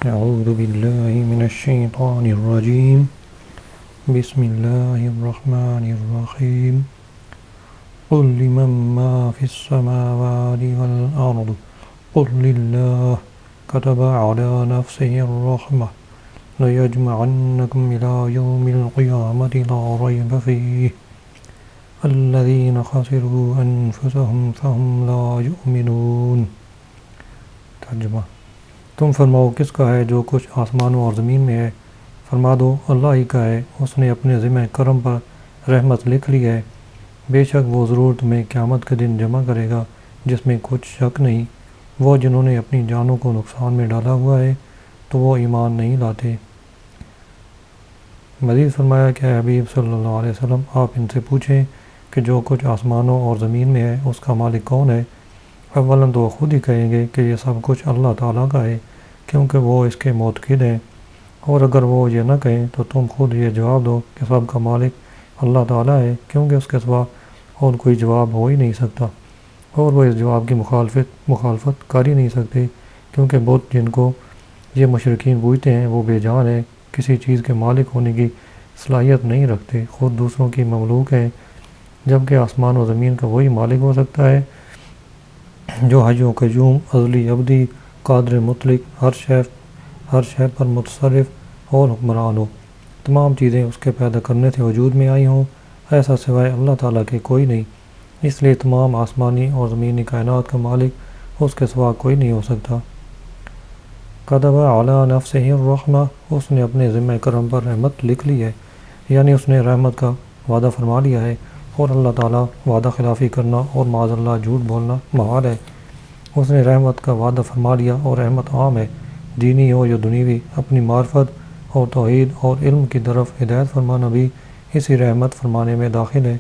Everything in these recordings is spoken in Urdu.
أعوذ بالله من الشيطان الرجيم. بسم الله الرحمن الرحيم. قل لمن ما في السماوات والأرض قل لله كتب على نفسه الرحمة ليجمعنكم إلى يوم القيامة لا ريب فيه الذين خسروا أنفسهم فهم لا يؤمنون. ترجمہ: تم فرماؤ کس کا ہے جو کچھ آسمانوں اور زمین میں ہے؟ فرما دو اللہ ہی کا ہے، اس نے اپنے ذمہ کرم پر رحمت لکھ لی ہے، بے شک وہ ضرور تمہیں قیامت کے دن جمع کرے گا جس میں کچھ شک نہیں۔ وہ جنہوں نے اپنی جانوں کو نقصان میں ڈالا ہوا ہے تو وہ ایمان نہیں لاتے۔ مزید فرمایا کہ اے حبیب صلی اللہ علیہ وسلم، آپ ان سے پوچھیں کہ جو کچھ آسمانوں اور زمین میں ہے اس کا مالک کون ہے؟ اولاً تو وہ خود ہی کہیں گے کہ یہ سب کچھ اللہ تعالیٰ کا ہے، کیونکہ وہ اس کے معتقد ہیں، اور اگر وہ یہ نہ کہیں تو تم خود یہ جواب دو کہ سب کا مالک اللہ تعالیٰ ہے، کیونکہ اس کے سوا اور کوئی جواب ہو ہی نہیں سکتا، اور وہ اس جواب کی مخالفت کر ہی نہیں سکتے، کیونکہ بت جن کو یہ مشرکین پوجتے ہیں وہ بے جان ہیں، کسی چیز کے مالک ہونے کی صلاحیت نہیں رکھتے، خود دوسروں کی مملوک ہیں، جبکہ آسمان و زمین کا وہی مالک ہو سکتا ہے جو حی و قیوم، ازلی، ابدی، قادر مطلق، ہر شے پر متصرف اور حکمران ہو، تمام چیزیں اس کے پیدا کرنے سے وجود میں آئی ہوں، ایسا سوائے اللہ تعالیٰ کے کوئی نہیں، اس لیے تمام آسمانی اور زمینی کائنات کا مالک اس کے سوا کوئی نہیں ہو سکتا۔ کتب علی نفسہ الرحمہ، اس نے اپنے ذمہ کرم پر رحمت لکھ لی ہے، یعنی اس نے رحمت کا وعدہ فرما لیا ہے، اور اللہ تعالیٰ وعدہ خلافی کرنا اور معاذ اللہ جھوٹ بولنا محال ہے۔ اس نے رحمت کا وعدہ فرما لیا اور رحمت عام ہے، دینی ہو یا دنیوی، اپنی معرفت اور توحید اور علم کی طرف ہدایت فرمانا بھی اسی رحمت فرمانے میں داخل ہے۔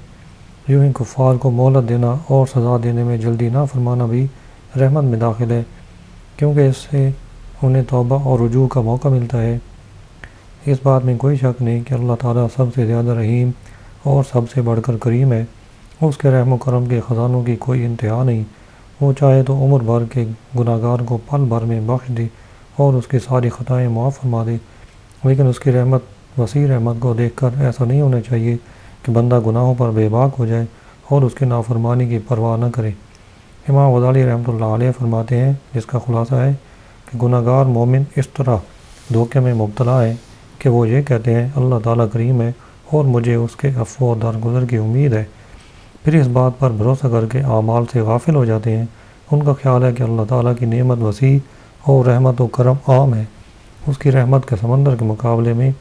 یوں ہی کفار کو مہلت دینا اور سزا دینے میں جلدی نہ فرمانا بھی رحمت میں داخل ہے، کیونکہ اس سے انہیں توبہ اور رجوع کا موقع ملتا ہے۔ اس بات میں کوئی شک نہیں کہ اللہ تعالیٰ سب سے زیادہ رحیم اور سب سے بڑھ کر کریم ہے، اس کے رحم و کرم کے خزانوں کی کوئی انتہا نہیں، وہ چاہے تو عمر بھر کے گناہ گار کو پل بھر میں بخش دے اور اس کی ساری خطائیں معاف فرما دے، لیکن اس کی وسیع رحمت کو دیکھ کر ایسا نہیں ہونا چاہیے کہ بندہ گناہوں پر بے باک ہو جائے اور اس کی نافرمانی کی پرواہ نہ کرے۔ امام غزالی رحمۃ اللہ علیہ فرماتے ہیں، جس کا خلاصہ ہے کہ گناہ گار مومن اس طرح دھوکے میں مبتلا ہے کہ وہ یہ کہتے ہیں اللہ تعالیٰ کریم ہے اور مجھے اس کے عفو و درگزر کی امید ہے، پھر اس بات پر بھروسہ کر کے اعمال سے غافل ہو جاتے ہیں۔ ان کا خیال ہے کہ اللہ تعالیٰ کی نعمت وسیع اور رحمت و کرم عام ہے، اس کی رحمت کے سمندر کے مقابلے میں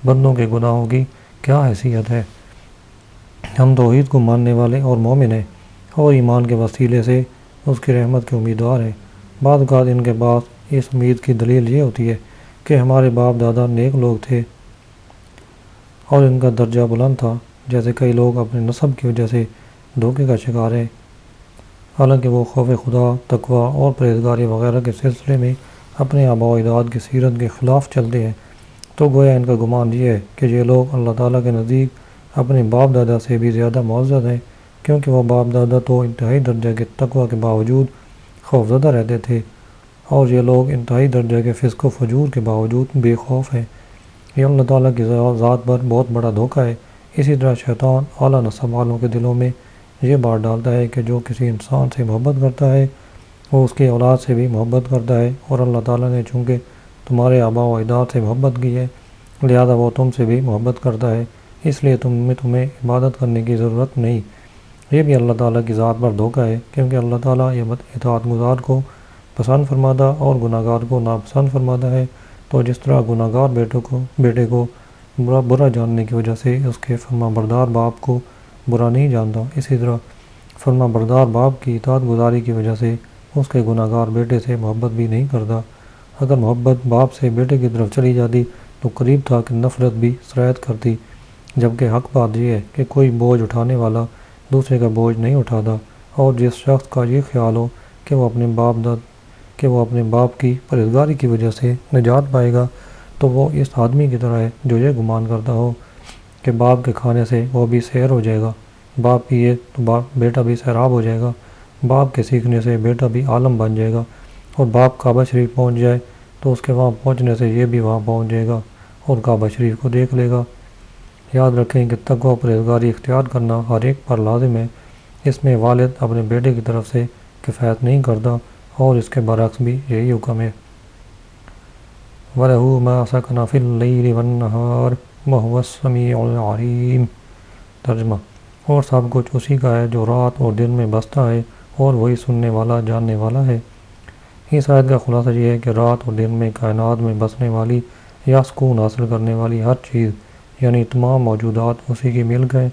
بندوں کے گناہوں کی کیا حیثیت ہے۔ ہم توحید کو ماننے والے اور مومن ہیں اور ایمان کے وسیلے سے اس کی رحمت کے امیدوار ہیں۔ بعض اوقات ان کے پاس اس امید کی دلیل یہ ہوتی ہے کہ ہمارے باپ دادا نیک لوگ تھے اور ان کا درجہ بلند تھا، جیسے کئی لوگ اپنے نسب کی وجہ سے دھوکے کا شکار ہیں، حالانکہ وہ خوف خدا، تقوی اور پرہیزگاری وغیرہ کے سلسلے میں اپنے آباء و اجداد کی سیرت کے خلاف چلتے ہیں، تو گویا ان کا گمان یہ ہے کہ یہ لوگ اللہ تعالیٰ کے نزدیک اپنے باپ دادا سے بھی زیادہ معزز ہیں، کیونکہ وہ باپ دادا تو انتہائی درجہ کے تقوی کے باوجود خوفزدہ رہتے تھے، اور یہ لوگ انتہائی درجہ کے فسق و فجور کے باوجود بے خوف ہیں۔ یہ اللہ تعالیٰ کی ذات پر بہت بڑا دھوکہ ہے۔ اسی طرح شیطان اعلیٰ نسب والوں کے دلوں میں یہ بات ڈالتا ہے کہ جو کسی انسان سے محبت کرتا ہے وہ اس کی اولاد سے بھی محبت کرتا ہے، اور اللہ تعالیٰ نے چونکہ تمہارے آباء و اجداد سے محبت کی ہے لہذا وہ تم سے بھی محبت کرتا ہے، اس لیے تمہیں عبادت کرنے کی ضرورت نہیں۔ یہ بھی اللہ تعالیٰ کی ذات پر دھوکہ ہے، کیونکہ اللہ تعالیٰ یہ اطاعت گزار کو پسند فرماتا اور گناہ گار کو ناپسند فرماتا ہے، تو جس طرح گناہ گار بیٹے کو برا جاننے کی وجہ سے اس کے فرما بردار باپ کو برا نہیں جانتا، اسی طرح فرما بردار باپ کی اطاعت گزاری کی وجہ سے اس کے گناہ گار بیٹے سے محبت بھی نہیں کرتا۔ اگر محبت باپ سے بیٹے کی طرف چلی جاتی تو قریب تھا کہ نفرت بھی سرایت کرتی، جبکہ حق بات یہ ہے کہ کوئی بوجھ اٹھانے والا دوسرے کا بوجھ نہیں اٹھاتا، اور جس شخص کا یہ خیال ہو کہ وہ اپنے باپ کی پرہیزگاری کی وجہ سے نجات پائے گا تو وہ اس آدمی کی طرح ہے جو یہ گمان کرتا ہو کہ باپ کے کھانے سے وہ بھی سیر ہو جائے گا، باپ پیے تو بیٹا بھی سیراب ہو جائے گا، باپ کے سیکھنے سے بیٹا بھی عالم بن جائے گا، اور باپ کعبہ شریف پہنچ جائے تو اس کے وہاں پہنچنے سے یہ بھی وہاں پہنچ جائے گا اور کعبہ شریف کو دیکھ لے گا۔ یاد رکھیں کہ تقوی و پرہیزگاری اختیار کرنا ہر ایک پر لازم ہے۔ اس میں والد اپنے بیٹے کی طرف سے کفایت نہیں کرتا اور اس کے برعکس بھی یہی حکم ہے۔ وَلَهُ مَا سَكَنَ فِي اللَّيْلِ وَالنَّهَارِ وَهُوَ السَّمِيعُ الْعَلِيمُ۔ ترجمہ، اور سب کچھ اسی کا ہے جو رات اور دن میں بستا ہے اور وہی سننے والا جاننے والا ہے۔ اس آیت کا خلاصہ یہ ہے کہ رات اور دن میں کائنات میں بسنے والی یا سکون حاصل کرنے والی ہر چیز یعنی تمام موجودات اسی کی ملک ہے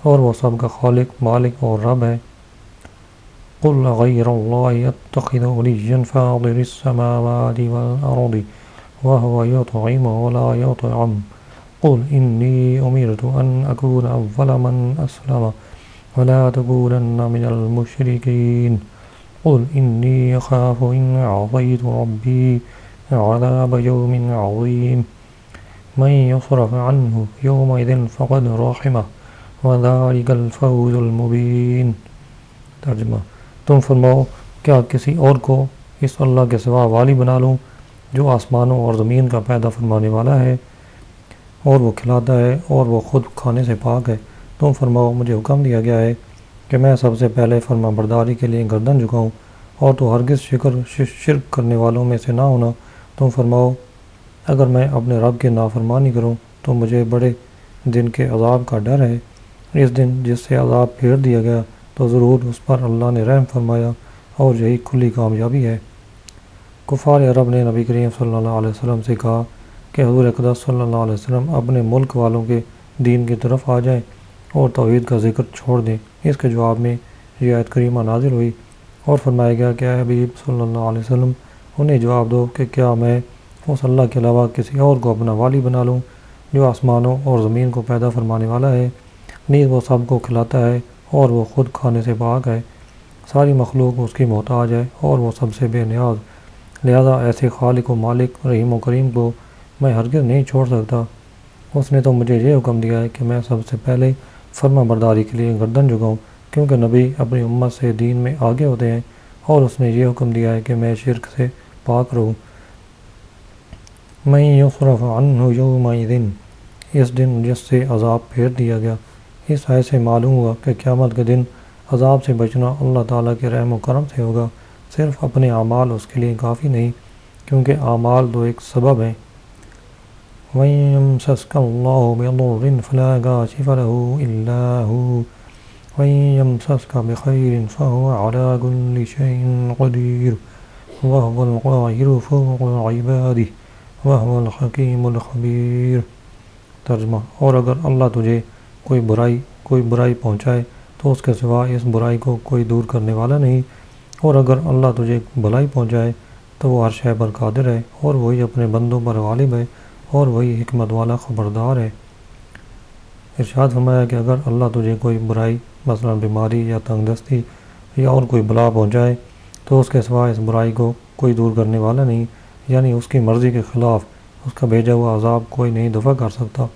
اور وہ سب کا خالق، مالک اور رب ہے۔ قُلْ غَيْرَ اللَّهِ أَتَّخِذُ وَلِيًّا فَاطِرِ السَّمَاوَاتِ وَالْأَرْضِ وَهُوَ يُطْعِمُ وَلَا يُطْعَمُ قُلْ إِنِّي أُمِرْتُ أَنْ أَكُونَ أَوَّلَ مَنْ أَسْلَمَ وَلَا تَكُونَنَّ مِنَ الْمُشْرِكِينَ قُلْ إِنِّي أَخَافُ إِنْ عَصَيْتُ رَبِّي عَذَابَ يَوْمٍ عَظِيمٍ مَنْ يُصْرَفْ عَنْهُ يَوْمَئِذٍ فَقَدْ رَحِمَهُ وَذَلِكَ الْفَوْزُ الْمُبِينُ۔ ترجمہ، تم فرماؤ کیا کسی اور کو اس اللہ کے سوا والی بنا لوں جو آسمانوں اور زمین کا پیدا فرمانے والا ہے اور وہ کھلاتا ہے اور وہ خود کھانے سے پاک ہے۔ تم فرماؤ مجھے حکم دیا گیا ہے کہ میں سب سے پہلے فرما برداری کے لیے گردن جھکاؤں اور تو ہرگز شرک کرنے والوں میں سے نہ ہونا۔ تم فرماؤ اگر میں اپنے رب کی نافرمانی کروں تو مجھے بڑے دن کے عذاب کا ڈر ہے۔ اس دن جس سے عذاب پھیر دیا گیا تو ضرور اس پر اللہ نے رحم فرمایا اور یہی کھلی کامیابی ہے۔ کفار عرب نے نبی کریم صلی اللہ علیہ وسلم سے کہا کہ حضور اقدس صلی اللہ علیہ وسلم اپنے ملک والوں کے دین کی طرف آ جائیں اور توحید کا ذکر چھوڑ دیں۔ اس کے جواب میں یہ آیت کریمہ نازل ہوئی اور فرمایا گیا کہ اے حبیب صلی اللہ علیہ وسلم انہیں جواب دو کہ کیا میں اس اللہ کے علاوہ کسی اور کو اپنا والی بنا لوں جو آسمانوں اور زمین کو پیدا فرمانے والا ہے، نیز وہ سب کو کھلاتا ہے اور وہ خود کھانے سے پاک ہے، ساری مخلوق اس کی محتاج ہے اور وہ سب سے بے نیاز، لہذا ایسے خالق و مالک رحیم و کریم کو میں ہرگز نہیں چھوڑ سکتا۔ اس نے تو مجھے یہ حکم دیا ہے کہ میں سب سے پہلے فرما برداری کے لیے گردن جھکاؤں کیونکہ نبی اپنی امت سے دین میں آگے ہوتے ہیں اور اس نے یہ حکم دیا ہے کہ میں شرک سے پاک رہوں۔ من یصرف عنہ یومئذ، اس دن جس سے عذاب پھیر دیا گیا۔ اس آیت سے معلوم ہوا کہ قیامت کے دن عذاب سے بچنا اللہ تعالیٰ کے رحم و کرم سے ہوگا، صرف اپنے اعمال اس کے لیے کافی نہیں کیونکہ اعمال تو ایک سبب ہیں۔ وَإِن يَمْسَسْكَ اللَّهُ بِضُرٍّ فَلَا كَاشِفَ لَهُ إِلَّا هُوَ وَإِن يَمْسَسْكَ بِخَيْرٍ فَهُوَ عَلَى كُلِّ شَيْءٍ قَدِيرٌ وَهُوَ الْقَاهِرُ فَوْقَ عِبَادِهِ وَهُوَ الْحَكِيمُ الْخَبِيرُ۔ ترجمہ، اور اگر اللہ تجھے کوئی برائی پہنچائے تو اس کے سوا اس برائی کو کوئی دور کرنے والا نہیں، اور اگر اللہ تجھے بھلائی پہنچائے تو وہ ہر شے پر قادر ہے اور وہی اپنے بندوں پر غالب ہے اور وہی حکمت والا خبردار ہے۔ ارشاد فرمایا کہ اگر اللہ تجھے کوئی برائی مثلا بیماری یا تنگ دستی یا اور کوئی بلا پہنچائے تو اس کے سوا اس برائی کو کوئی دور کرنے والا نہیں، یعنی اس کی مرضی کے خلاف اس کا بھیجا ہوا عذاب کوئی نہیں دفع کر سکتا۔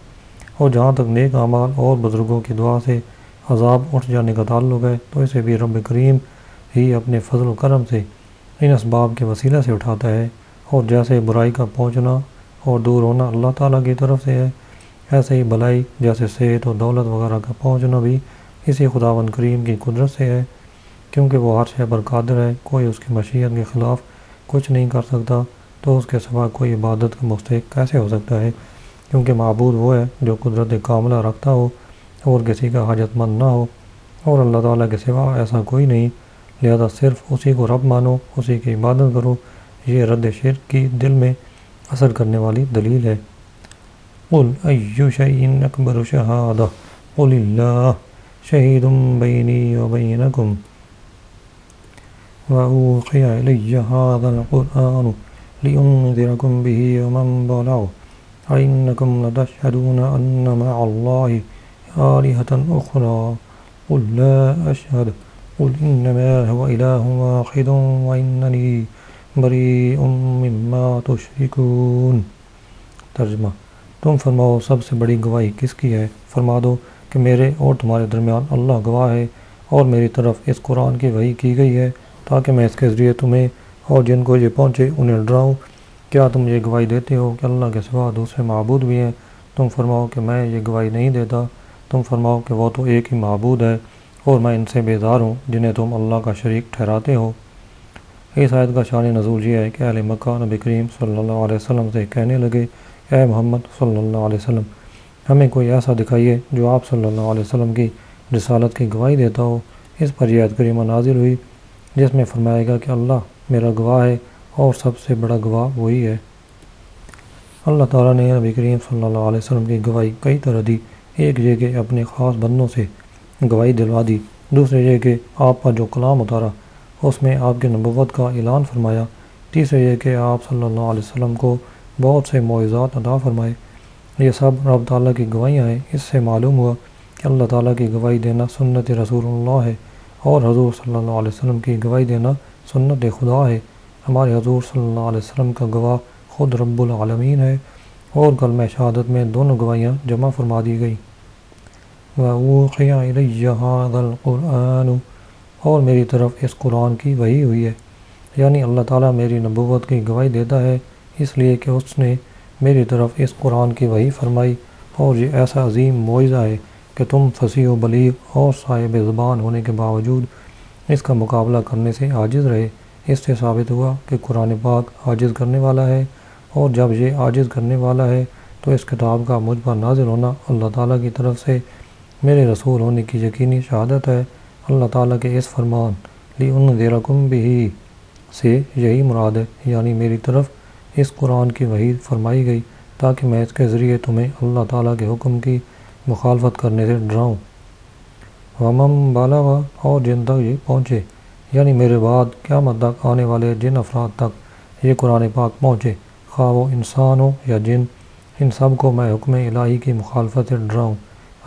اور جہاں تک نیک اعمال اور بزرگوں کی دعا سے عذاب اٹھ جانے کا تعلق ہے تو اسے بھی رب کریم ہی اپنے فضل و کرم سے ان اسباب کے وسیلہ سے اٹھاتا ہے، اور جیسے برائی کا پہنچنا اور دور ہونا اللہ تعالیٰ کی طرف سے ہے، ایسے ہی بھلائی جیسے صحت و دولت وغیرہ کا پہنچنا بھی اسی خداوند کریم کی قدرت سے ہے، کیونکہ وہ ہر شے پر قادر ہے، کوئی اس کی مشیت کے خلاف کچھ نہیں کر سکتا، تو اس کے سوا کوئی عبادت کا مستحق کیسے ہو سکتا ہے، کیونکہ معبود وہ ہے جو قدرت کاملہ رکھتا ہو اور کسی کا حاجت مند نہ ہو، اور اللہ تعالیٰ کے سوا ایسا کوئی نہیں، لہذا صرف اسی کو رب مانو، اسی کی عبادت کرو۔ یہ رد شرک کی دل میں اثر کرنے والی دلیل ہے۔ قُلْ أَيُّ شَيْءٍ أَكْبَرُ شَهَادَةً قُلِ اللَّهُ شَهِيدٌ بَيْنِي وَبَيْنَكُمْ وَأُوحِيَ إِلَيَّ هَذَا الْقُرْآنُ لِأُنذِرَكُم بِهِ وَمَن بَلَغَ أَئِنَّكُمْ لَتَشْهَدُونَ أَنَّ مَعَ اللَّهِ آلِهَةً أُخْرَى قُلْ لَا أَشْهَدُ قُلْ إِنَّمَا هُوَ إِلَٰهٌ وَاحِدٌ وَإِنَّنِي بَرِيءٌ مِّمَّا تُشْرِكُونَ۔ ترجمہ، تم فرماؤ سب سے بڑی گواہی کس کی ہے؟ فرما دو کہ میرے اور تمہارے درمیان اللہ گواہ ہے، اور میری طرف اس قرآن کی وحی کی گئی ہے تاکہ میں اس کے ذریعے تمہیں اور جن کو یہ پہنچے انہیں ڈراؤں کیا تم یہ گواہی دیتے ہو کہ اللہ کے سوا دوسرے معبود بھی ہیں؟ تم فرماؤ کہ میں یہ گواہی نہیں دیتا۔ تم فرماؤ کہ وہ تو ایک ہی معبود ہے، اور میں ان سے بیزار ہوں جنہیں تم اللہ کا شریک ٹھہراتے ہو۔ اس آیت کا شان نزول یہ ہے کہ اہل مکہ نبی کریم صلی اللہ علیہ وسلم سے کہنے لگے، اے محمد صلی اللہ علیہ وسلم، ہمیں کوئی ایسا دکھائیے جو آپ صلی اللہ علیہ وسلم کی رسالت کی گواہی دیتا ہو۔ اس پر یہ آیت کریمہ نازل ہوئی جس میں فرمایا گیا کہ اللہ میرا گواہ ہے اور سب سے بڑا گواہ وہی ہے۔ اللہ تعالیٰ نے نبی کریم صلی اللہ علیہ وسلم کی گواہی کئی طرح دی۔ ایک یہ کہ اپنے خاص بندوں سے گواہی دلوا دی، دوسرے یہ کہ آپ پر جو کلام اتارا اس میں آپ کی نبوت کا اعلان فرمایا، تیسرے یہ کہ آپ صلی اللہ علیہ وسلم کو بہت سے معجزات عطا فرمائے۔ یہ سب رب تعالیٰ کی گواہیاں ہیں۔ اس سے معلوم ہوا کہ اللہ تعالیٰ کی گواہی دینا سنت رسول اللہ ہے، اور حضور صلی اللہ علیہ وسلم کی گواہی دینا سنت خدا ہے۔ ہمارے حضور صلی اللہ علیہ وسلم کا گواہ خود رب العالمین ہے، اور کلمہ شہادت میں دونوں گواہیاں جمع فرما دی گئی۔ وَأُوحِيَ إِلَيَّ هَذَا الْقُرْآنُ، اور میری طرف اس قرآن کی وحی ہوئی ہے، یعنی اللہ تعالیٰ میری نبوت کی گواہی دیتا ہے اس لیے کہ اس نے میری طرف اس قرآن کی وحی فرمائی، اور یہ ایسا عظیم معجزہ ہے کہ تم فصیح و بلیغ اور صاحب زبان ہونے کے باوجود اس کا مقابلہ کرنے سے عاجز رہے۔ اس سے ثابت ہوا کہ قرآن پاک عاجز کرنے والا ہے، اور جب یہ عاجز کرنے والا ہے تو اس کتاب کا مجھ پر نازل ہونا اللہ تعالیٰ کی طرف سے میرے رسول ہونے کی یقینی شہادت ہے۔ اللہ تعالیٰ کے اس فرمان لِأُنذِرَكُم بِهِ سے یہی مراد ہے، یعنی میری طرف اس قرآن کی وحی فرمائی گئی تاکہ میں اس کے ذریعے تمہیں اللہ تعالیٰ کے حکم کی مخالفت کرنے سے ڈراؤں۔ وَمَن بَلَغَ، اور جن تک یہ پہنچے، یعنی میرے بعد قیامت تک آنے والے جن افراد تک یہ قرآن پاک پہنچے، خواہ وہ انسان ہو یا جن، ان سب کو میں حکم الہی کی مخالفت سے ڈراؤں۔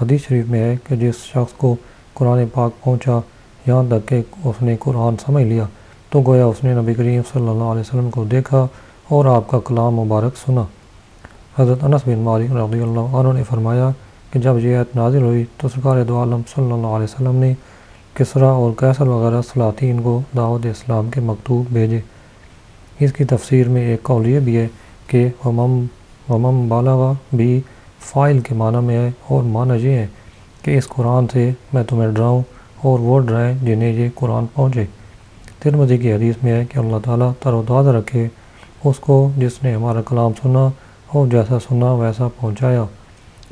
حدیث شریف میں ہے کہ جس شخص کو قرآن پاک پہنچا یہاں تک کہ اس نے قرآن سمجھ لیا تو گویا اس نے نبی کریم صلی اللہ علیہ وسلم کو دیکھا اور آپ کا کلام مبارک سنا۔ حضرت انس بن مالک رضی اللہ عنہ نے فرمایا کہ جب یہ آیت نازل ہوئی تو سرکار دو عالم صلی اللہ علیہ وسلم نے کسریٰ اور قیصر وغیرہ سلاطین کو دعوت اسلام کے مکتوب بھیجے۔ اس کی تفسیر میں ایک قول یہ بھی ہے کہ ومن بالغ بھی فاعل کے معنی میں ہے، اور معنی یہ ہے کہ اس قرآن سے میں تمہیں ڈراؤں اور وہ ڈرائیں جنہیں یہ قرآن پہنچے۔ ترمذی کی حدیث میں ہے کہ اللہ تعالیٰ تر و تازہ رکھے اس کو جس نے ہمارا کلام سنا اور جیسا سنا ویسا پہنچایا۔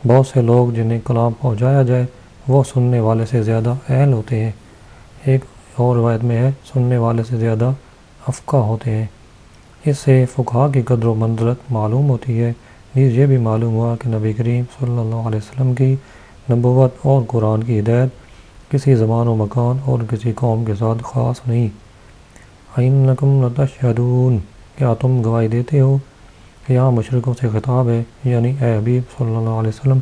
بہت سے لوگ جنہیں کلام پہنچایا جائے وہ سننے والے سے زیادہ اہل ہوتے ہیں، ایک اور روایت میں ہے سننے والے سے زیادہ افقہ ہوتے ہیں۔ اس سے فقہا کی قدر و منزلت معلوم ہوتی ہے۔ نیز یہ بھی معلوم ہوا کہ نبی کریم صلی اللہ علیہ وسلم کی نبوت اور قرآن کی ہدایت کسی زمان و مکان اور کسی قوم کے ساتھ خاص نہیں۔ اَإِنَّكُمْ لَتَشْهَدُونَ، کیا تم گواہی دیتے ہو؟ یہاں مشرکوں سے خطاب ہے، یعنی اے حبیب صلی اللہ علیہ وسلم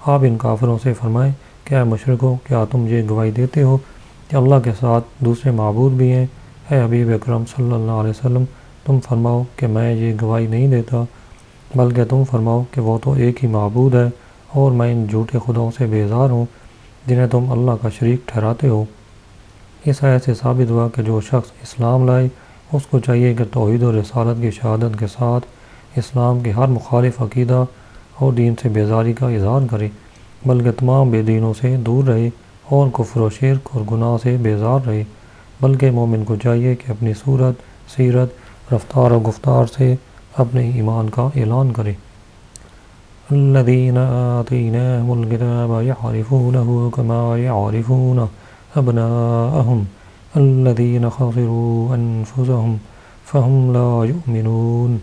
آپ ان کافروں سے فرمائیں کہ اے مشرکو، کیا تم یہ گواہی دیتے ہو کہ اللہ کے ساتھ دوسرے معبود بھی ہیں؟ اے حبیب اکرم صلی اللہ علیہ وسلم تم فرماؤ کہ میں یہ گواہی نہیں دیتا، بلکہ تم فرماؤ کہ وہ تو ایک ہی معبود ہے، اور میں ان جھوٹے خداؤں سے بیزار ہوں جنہیں تم اللہ کا شریک ٹھہراتے ہو۔ اس آیت سے ثابت ہوا کہ جو شخص اسلام لائے اس کو چاہیے کہ توحید و رسالت کی شہادت کے ساتھ اسلام کے ہر مخالف عقیدہ اور دین سے بیزاری کا اظہار کرے، بلکہ تمام بے دینوں سے دور رہے اور کفر و شرک اور گناہ سے بیزار رہے، بلکہ مومن کو چاہیے کہ اپنی صورت، سیرت، رفتار و گفتار سے اپنے ایمان کا اعلان کرے۔ الذین آتیناہم الکتاب یعرفونہ کما یعرفون ابناءہم الذین خسروا انفسہم فہم لا یؤمنون۔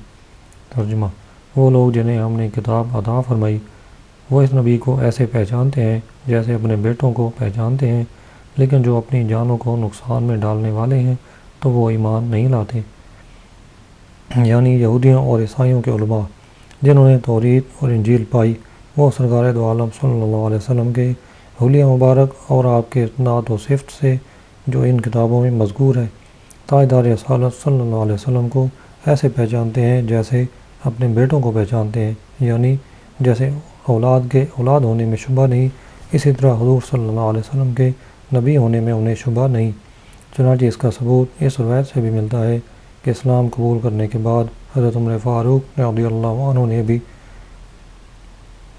ترجمہ: وہ لوگ جنہیں ہم نے کتاب عطا فرمائی وہ اس نبی کو ایسے پہچانتے ہیں جیسے اپنے بیٹوں کو پہچانتے ہیں، لیکن جو اپنی جانوں کو نقصان میں ڈالنے والے ہیں تو وہ ایمان نہیں لاتے۔ یعنی یہودیوں اور عیسائیوں کے علماء جنہوں نے توریت اور انجیل پائی وہ سرکار دو عالم صلی اللہ علیہ وسلم کے حلیہ مبارک اور آپ کے نعت و صفت سے جو ان کتابوں میں مذکور ہے تاجدار رسالت صلی اللہ علیہ وسلم کو ایسے پہچانتے ہیں جیسے اپنے بیٹوں کو پہچانتے ہیں، یعنی جیسے اولاد کے اولاد ہونے میں شبہ نہیں، اسی طرح حضور صلی اللہ علیہ وسلم کے نبی ہونے میں انہیں شبہ نہیں۔ چنانچہ اس کا ثبوت اس روایت سے بھی ملتا ہے کہ اسلام قبول کرنے کے بعد حضرت عمر فاروق رضی اللہ عنہ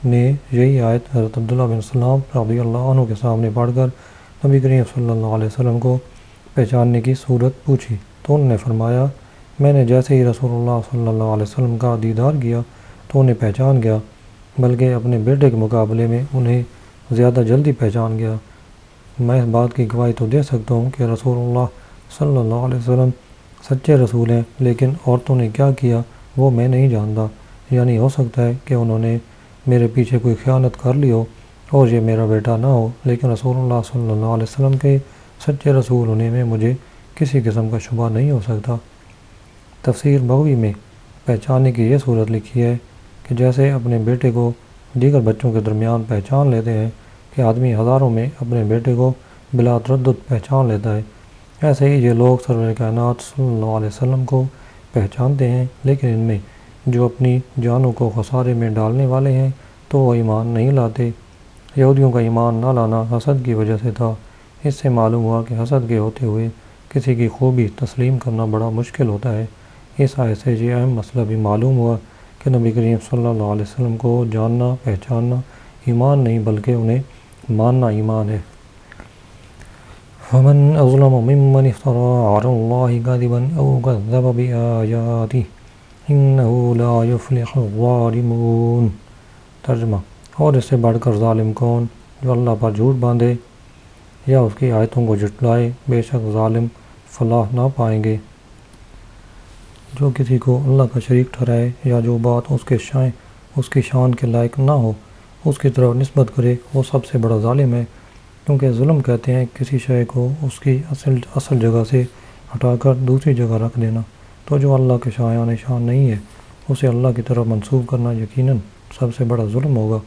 نے یہی آیت حضرت عبداللہ بن سلام رضی اللہ عنہ کے سامنے پڑھ کر نبی کریم صلی اللہ علیہ وسلم کو پہچاننے کی صورت پوچھی، تو انہوں نے فرمایا میں نے جیسے ہی رسول اللہ صلی اللہ علیہ وسلم کا دیدار کیا تو انہیں پہچان گیا، بلکہ اپنے بیٹے کے مقابلے میں انہیں زیادہ جلدی پہچان گیا۔ میں اس بات کی گواہی تو دے سکتا ہوں کہ رسول اللہ صلی اللہ علیہ وسلم سچے رسول ہیں، لیکن عورتوں نے کیا کیا وہ میں نہیں جانتا، یعنی ہو سکتا ہے کہ انہوں نے میرے پیچھے کوئی خیانت کر لی ہو اور یہ میرا بیٹا نہ ہو، لیکن رسول اللہ صلی اللہ علیہ وسلم کے سچے رسول ہونے میں مجھے کسی قسم کا شبہ نہیں ہو سکتا۔ تفسیر بغوی میں پہچاننے کی یہ صورت لکھی ہے کہ جیسے اپنے بیٹے کو دیگر بچوں کے درمیان پہچان لیتے ہیں کہ آدمی ہزاروں میں اپنے بیٹے کو بلا تردد پہچان لیتا ہے، ایسے ہی یہ لوگ سرور کائنات صلی اللہ علیہ وسلم کو پہچانتے ہیں، لیکن ان میں جو اپنی جانوں کو خسارے میں ڈالنے والے ہیں تو وہ ایمان نہیں لاتے۔ یہودیوں کا ایمان نہ لانا حسد کی وجہ سے تھا۔ اس سے معلوم ہوا کہ حسد کے ہوتے ہوئے کسی کی خوبی تسلیم کرنا بڑا مشکل ہوتا ہے۔ اس آیت سے یہ اہم مسئلہ بھی معلوم ہوا کہ نبی کریم صلی اللہ علیہ وسلم کو جاننا پہچاننا ایمان نہیں بلکہ انہیں ماننا ایمان ہے۔ فمن أظلم ممن افترى على الله كذبا أو كذب بآياته إنه لا يفلح الظالمون۔ ترجمہ، اور اس سے بڑھ کر ظالم کون جو اللہ پر جھوٹ باندھے یا اس کی آیتوں کو جھٹلائے، بے شک ظالم فلاح نہ پائیں گے۔ جو کسی کو اللہ کا شریک ٹھہرائے یا جو بات اس کی شان کے لائق نہ ہو اس کی طرف نسبت کرے وہ سب سے بڑا ظالم ہے، کیونکہ ظلم کہتے ہیں کسی شے کو اس کی اصل جگہ سے ہٹا کر دوسری جگہ رکھ دینا، تو جو اللہ کے شایان شان نہیں ہے اسے اللہ کی طرف منسوب کرنا یقیناً سب سے بڑا ظلم ہوگا۔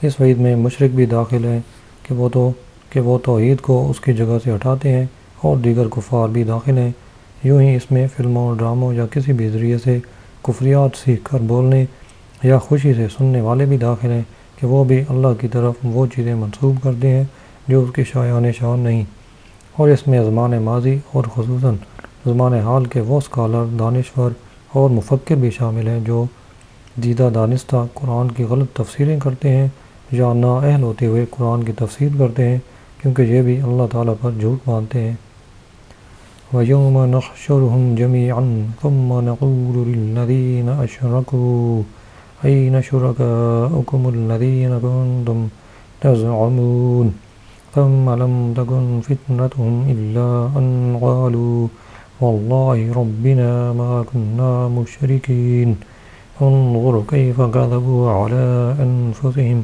اس وعید میں مشرک بھی داخل ہیں کہ وہ توحید کو اس کی جگہ سے ہٹاتے ہیں، اور دیگر کفار بھی داخل ہیں۔ یوں ہی اس میں فلموں، ڈراموں یا کسی بھی ذریعے سے کفریات سیکھ کر بولنے یا خوشی سے سننے والے بھی داخل ہیں کہ وہ بھی اللہ کی طرف وہ چیزیں منسوب کرتے ہیں جو اس کی شایان شان نہیں۔ اور اس میں زمان ماضی اور خصوصاً زمان حال کے وہ اسکالر، دانشور اور مفکر بھی شامل ہیں جو دیدہ دانستہ قرآن کی غلط تفسیریں کرتے ہیں یا نااہل ہوتے ہوئے قرآن کی تفسیر کرتے ہیں، کیونکہ یہ بھی اللہ تعالیٰ پر جھوٹ مانتے ہیں۔ وَيَوْمَ نَحْشُرُهُمْ جَمِيعًا ثُمَّ نَقُولُ لِلَّذِينَ أَشْرَكُوا أَيْنَ شُرَكَاؤُكُمُ الَّذِينَ كُنتُمْ تَزْعُمُونَ ثُمَّ لَمْ تَكُنْ فِتْنَتُهُمْ إِلَّا أَنْ قَالُوا وَاللَّهِ رَبِّنَا مَا كُنَّا مُشْرِكِينَ انظُرْ كَيْفَ كَذَبُوا عَلَىٰ أَنفُسِهِمْ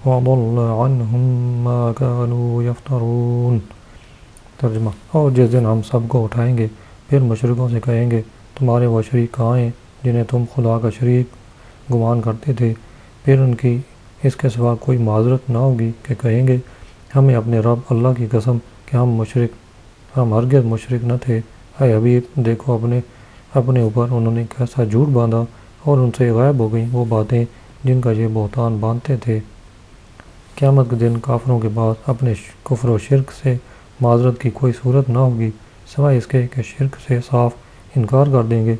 وَضَلَّ عَنْهُمْ مَا كَانُوا يَفْتَرُونَ۔ ترجمہ، اور جس دن ہم سب کو اٹھائیں گے پھر مشرکوں سے کہیں گے تمہارے وہ شریک کہاں ہیں جنہیں تم خدا کا شریک گمان کرتے تھے، پھر ان کی اس کے سوا کوئی معذرت نہ ہوگی کہ کہیں گے ہمیں اپنے رب اللہ کی قسم کہ ہم ہرگز مشرک نہ تھے۔ اے حبیب، دیکھو اپنے اوپر انہوں نے کیسا جھوٹ باندھا اور ان سے غائب ہو گئیں وہ باتیں جن کا یہ بہتان باندھتے تھے۔ قیامت کے دن کافروں کے پاس اپنے کفر و شرک سے معذرت کی کوئی صورت نہ ہوگی سوائے اس کے کہ شرک سے صاف انکار کر دیں گے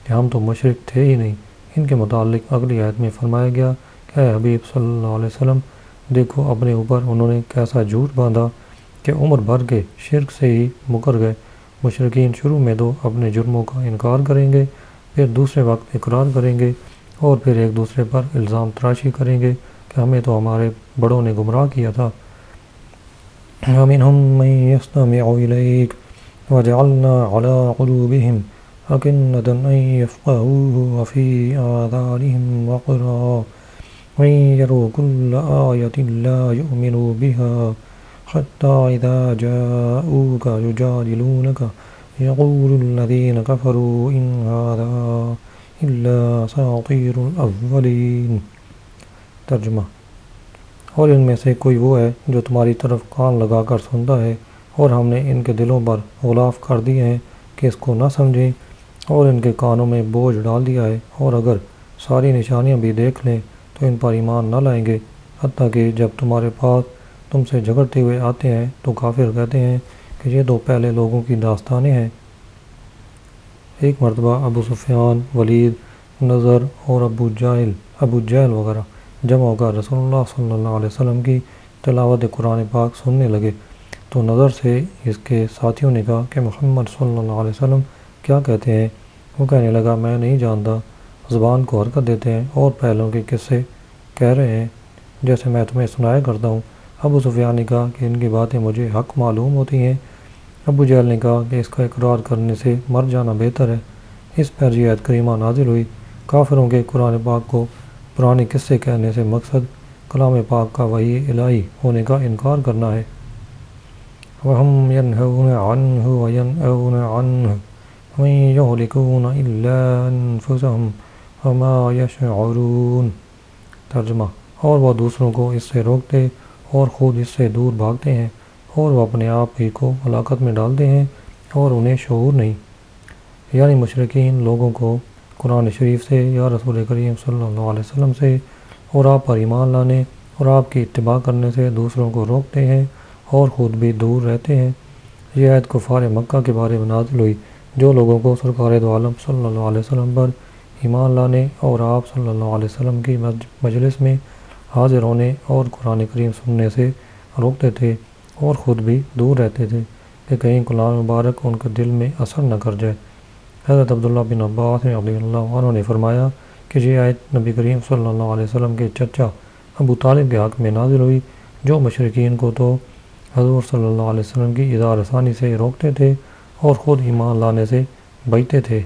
کہ ہم تو مشرک تھے ہی نہیں۔ ان کے متعلق اگلی آیت میں فرمایا گیا کہ اے حبیب صلی اللہ علیہ وسلم، دیکھو اپنے اوپر انہوں نے کیسا جھوٹ باندھا کہ عمر بھر کے شرک سے ہی مکر گئے۔ مشرکین شروع میں تو اپنے جرموں کا انکار کریں گے، پھر دوسرے وقت اقرار کریں گے اور پھر ایک دوسرے پر الزام تراشی کریں گے کہ ہمیں تو ہمارے بڑوں نے گمراہ کیا تھا۔ وَمِنْهُمْ مَنْ يَسْتَمِعُ إِلَيْكَ وَجَعَلْنَا عَلَىٰ قُلُوبِهِمْ أَكِنَّةً أَن يَفْقَهُوهُ وَفِي آذَانِهِمْ وَقْرًا وَإِن يَرَوْا كُلَّ آيَةٍ لَا يُؤْمِنُوا بِهَا حَتَّىٰ إِذَا جَاءُوكَ يُجَادِلُونَكَ يَقُولُ الَّذِينَ كَفَرُوا إِنْ هَٰذَا إِلَّا أَسَاطِيرُ الْأَوَّلِينَ۔ ترجمہ، اور ان میں سے کوئی وہ ہے جو تمہاری طرف کان لگا کر سنتا ہے، اور ہم نے ان کے دلوں پر غلاف کر دیے ہیں کہ اس کو نہ سمجھیں، اور ان کے کانوں میں بوجھ ڈال دیا ہے، اور اگر ساری نشانیاں بھی دیکھ لیں تو ان پر ایمان نہ لائیں گے، حتیٰ کہ جب تمہارے پاس تم سے جھگڑتے ہوئے آتے ہیں تو کافر کہتے ہیں کہ یہ تو پہلے لوگوں کی داستانیں ہیں۔ ایک مرتبہ ابو سفیان، ولید، نضر اور ابو جہل وغیرہ جمع ہو کر رسول اللہ صلی اللہ علیہ وسلم کی تلاوت قرآن پاک سننے لگے تو نظر سے اس کے ساتھیوں نے کہا کہ محمد صلی اللہ علیہ وسلم کیا کہتے ہیں؟ وہ کہنے لگا میں نہیں جانتا، زبان کو حرکت دیتے ہیں اور پہلوں کے قصے کہہ رہے ہیں جیسے میں تمہیں سنایا کرتا ہوں۔ ابو سفیان نے کہا کہ ان کی باتیں مجھے حق معلوم ہوتی ہیں۔ ابو جہل نے کہا کہ اس کا اقرار کرنے سے مر جانا بہتر ہے۔ اس پر یہ آیت کریمہ نازل ہوئی۔ کافروں کے قرآن پاک کو پرانے قصے کہنے سے مقصد کلام پاک کا وحی الہی ہونے کا انکار کرنا ہے۔ وَهُمْ يَنْهَوْنَ عَنْهُ وَيَنْأَوْنَ عَنْهُ وَمَن يَهْلِكُونَ إِلَّا أَنفُسَهُمْ وَمَا يَشْعُرُونَ۔ ترجمہ: اور وہ دوسروں کو اس سے روکتے اور خود اس سے دور بھاگتے ہیں، اور وہ اپنے آپ ہی کو ہلاکت میں ڈالتے ہیں اور انہیں شعور نہیں۔ یعنی مشرکین لوگوں کو قرآن شریف سے یا رسول کریم صلی اللہ علیہ وسلم سے اور آپ پر ایمان لانے اور آپ کی اتباع کرنے سے دوسروں کو روکتے ہیں اور خود بھی دور رہتے ہیں۔ یہ آیت کفار مکہ کے بارے میں نازل ہوئی جو لوگوں کو سرکار دو عالم صلی اللہ علیہ وسلم پر ایمان لانے اور آپ صلی اللہ علیہ وسلم کی مجلس میں حاضر ہونے اور قرآن کریم سننے سے روکتے تھے اور خود بھی دور رہتے تھے کہ کہیں کلام مبارک ان کے دل میں اثر نہ کر جائے۔ حضرت عبداللہ بن عباس رضی اللہ عنہ نے فرمایا کہ یہ آیت نبی کریم صلی اللہ علیہ وسلم کے چچا ابو طالب کے حق میں نازل ہوئی جو مشرکین کو تو حضور صلی اللہ علیہ وسلم کی اظہار ثانی سے روکتے تھے اور خود ایمان لانے سے بچتے تھے۔